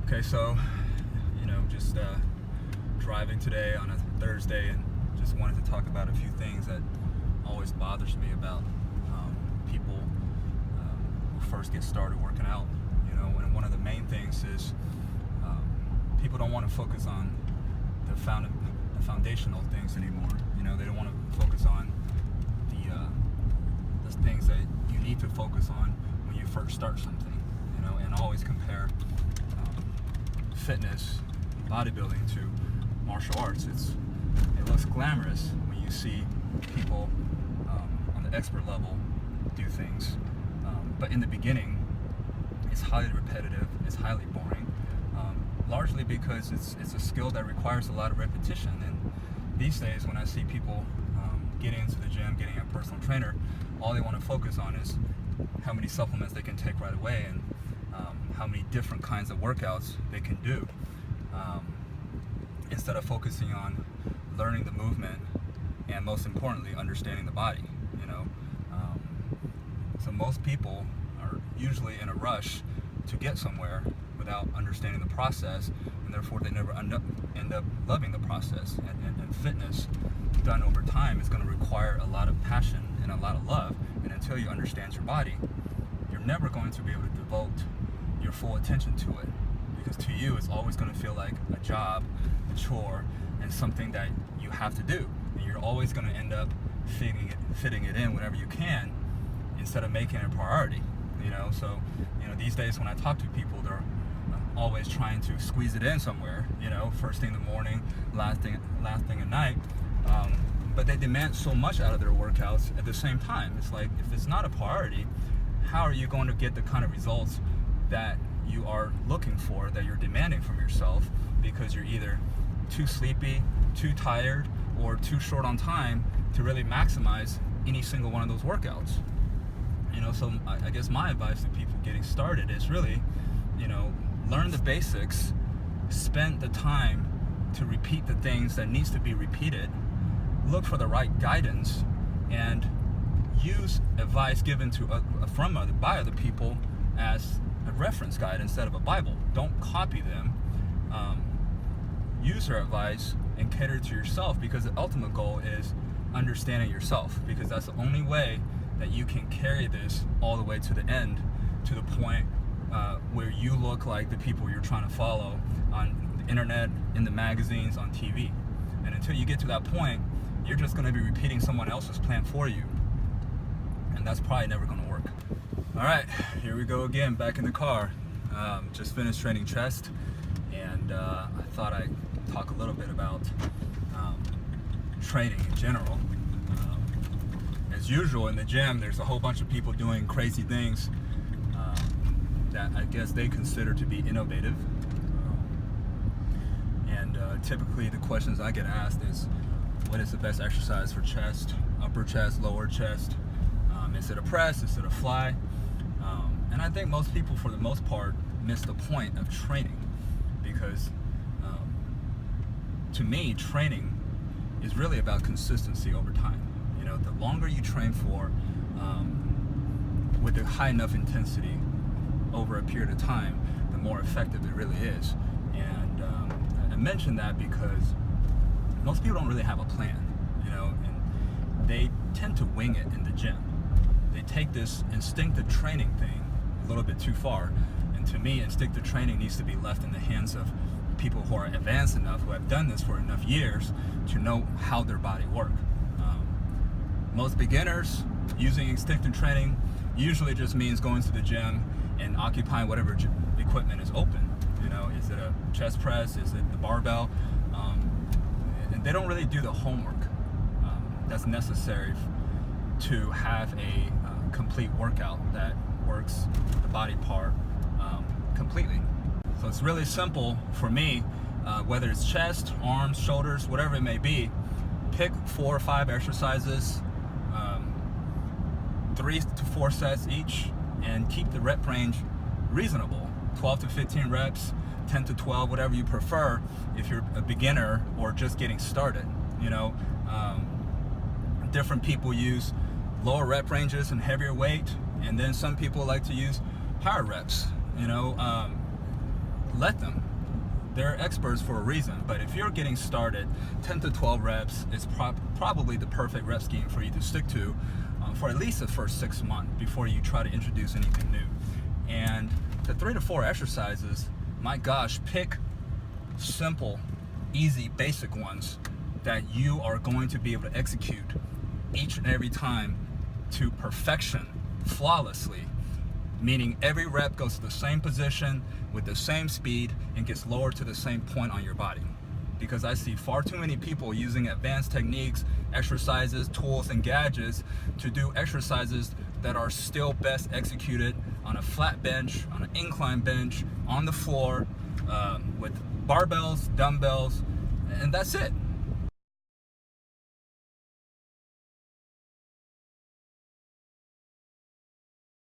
Okay, so, just driving today on a Thursday, and just wanted to talk about a few things that always bothers me about people who first get started working out. And one of the main things is people don't want to focus on the foundational things anymore. They don't want to focus on the things that you need to focus on when you first start something. And always compare fitness, bodybuilding to martial arts. It looks glamorous when you see people on the expert level do things, but in the beginning, it's highly repetitive. It's highly boring, largely because it's a skill that requires a lot of repetition. And these days, when I see people getting into the gym, getting a personal trainer, all they want to focus on is how many supplements they can take right away, and how many different kinds of workouts they can do, instead of focusing on learning the movement and, most importantly, understanding the body. So most people are usually in a rush to get somewhere without understanding the process, and therefore they never end up loving the process. And fitness done over time is going to require a lot of passion and a lot of love, and until you understand your body, you're never going to be able to devote your full attention to it, because to you it's always going to feel like a job, a chore, and something that you have to do, and you're always going to end up fitting it in whenever you can, instead of making it a priority. So these days when I talk to people, they're always trying to squeeze it in somewhere, first thing in the morning, last thing at night, but they demand so much out of their workouts at the same time. It's like, if it's not a priority, how are you going to get the kind of results that you are looking for, that you're demanding from yourself, because you're either too sleepy, too tired, or too short on time to really maximize any single one of those workouts? So I guess my advice to people getting started is really, learn the basics, spend the time to repeat the things that needs to be repeated, look for the right guidance, and use advice given by other people as a reference guide instead of a Bible. Don't copy them. Use their advice and cater to yourself, because the ultimate goal is understanding yourself, because that's the only way that you can carry this all the way to the end, to the point where you look like the people you're trying to follow on the internet, in the magazines, on TV. And until you get to that point, you're just going to be repeating someone else's plan for you, and that's probably never going to work. All right, here we go again, back in the car. Just finished training chest, and I thought I'd talk a little bit about training in general. As usual in the gym, there's a whole bunch of people doing crazy things that I guess they consider to be innovative. And typically the questions I get asked is, what is the best exercise for chest, upper chest, lower chest? Is it a press? Is it a fly? And I think most people, for the most part, miss the point of training, because to me, training is really about consistency over time. The longer you train for, with a high enough intensity over a period of time, the more effective it really is. And I mention that because most people don't really have a plan, and they tend to wing it in the gym. They take this instinctive training thing a little bit too far, and to me, instinctive training needs to be left in the hands of people who are advanced enough, who have done this for enough years to know how their body works. Most beginners using instinctive training usually just means going to the gym and occupying whatever equipment is open. Is it a chest press? Is it the barbell? And they don't really do the homework that's necessary to have a complete workout that works the body part completely. So it's really simple for me, whether it's chest, arms, shoulders, whatever it may be. Pick 4 or 5 exercises, 3 to 4 sets each, and keep the rep range reasonable. 12 to 15 reps, 10 to 12, whatever you prefer if you're a beginner or just getting started. Different people use lower rep ranges and heavier weight, and then some people like to use higher reps. let them. They're experts for a reason. But if you're getting started, 10 to 12 reps is probably the perfect rep scheme for you to stick to for at least the first 6 months before you try to introduce anything new. And the 3 to 4 exercises, my gosh, pick simple, easy, basic ones that you are going to be able to execute each and every time to perfection, flawlessly, meaning every rep goes to the same position with the same speed and gets lowered to the same point on your body. Because I see far too many people using advanced techniques, exercises, tools, and gadgets to do exercises that are still best executed on a flat bench, on an incline bench, on the floor, with barbells, dumbbells, and that's it.